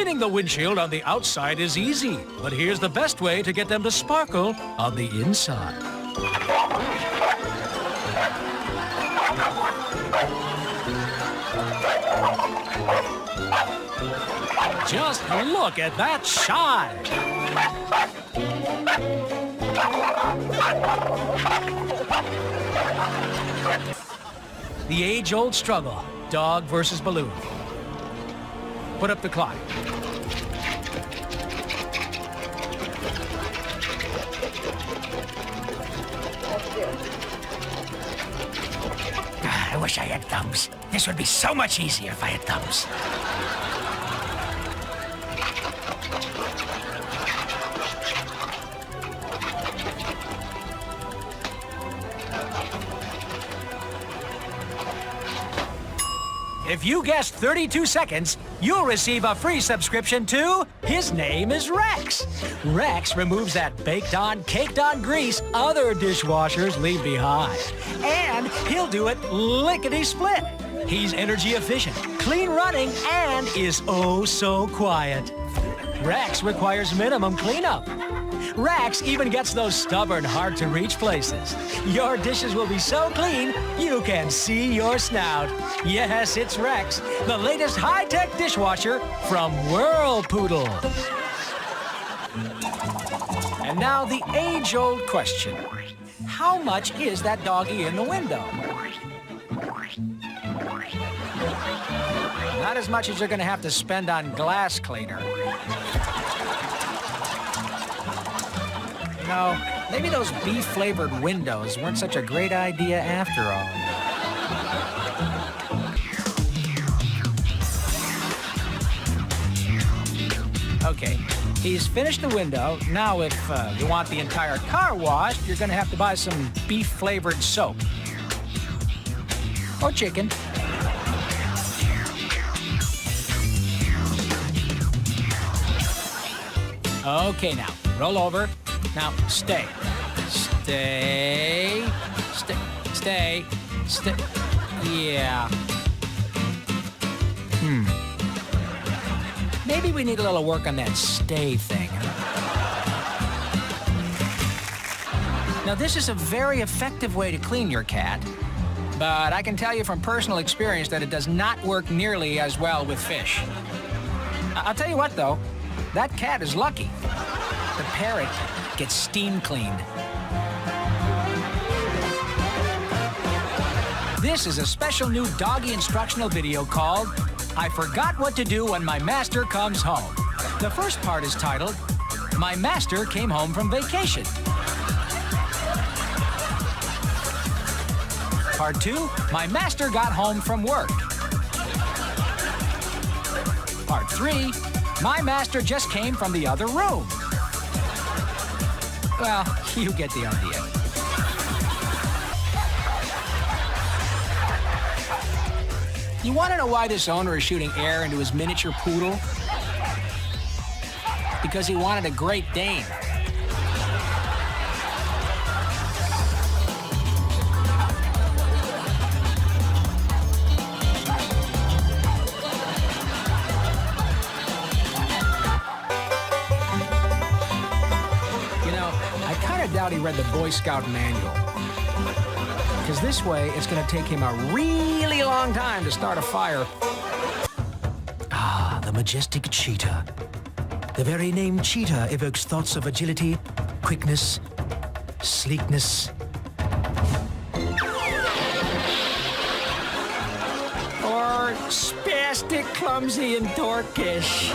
Cleaning the windshield on the outside is easy, but here's the best way to get them to sparkle on the inside. Just look at that shine! The age-old struggle, dog versus balloon. Put up the clock. I wish I had thumbs. This would be so much easier if I had thumbs. If you guessed 32 seconds, you'll receive a free subscription to His Name is Rex. Rex removes that baked-on, caked-on grease other dishwashers leave behind. And he'll do it lickety-split. He's energy efficient, clean running, and is oh so quiet. Rex requires minimum cleanup. Rex even gets those stubborn, hard-to-reach places. Your dishes will be so clean, you can see your snout. Yes, it's Rex, the latest high-tech dishwasher from Whirlpoodle. And now the age-old question. How much is that doggy in the window? Not as much as you're going to have to spend on glass cleaner. You know, maybe those beef-flavored windows weren't such a great idea after all. Okay, he's finished the window. Now, if you want the entire car washed, you're going to have to buy some beef-flavored soap. Or chicken. Okay, now, roll over. Now, stay. Stay. Yeah. Maybe we need a little work on that stay thing. Now, this is a very effective way to clean your cat, but I can tell you from personal experience that it does not work nearly as well with fish. I'll tell you what, though. That cat is lucky. The parrot gets steam cleaned. This is a special new doggy instructional video called I Forgot What to Do When My Master Comes Home. The first part is titled, My Master Came Home from Vacation. Part 2, My Master Got Home from Work. Part 3, My Master Just Came from the Other Room. Well, you get the idea. You want to know why this owner is shooting air into his miniature poodle? Because he wanted a Great Dane. I doubt he read the Boy Scout manual. Because this way, it's going to take him a really long time to start a fire. Ah, the majestic cheetah. The very name cheetah evokes thoughts of agility, quickness, sleekness. Or spastic, clumsy, and dorkish.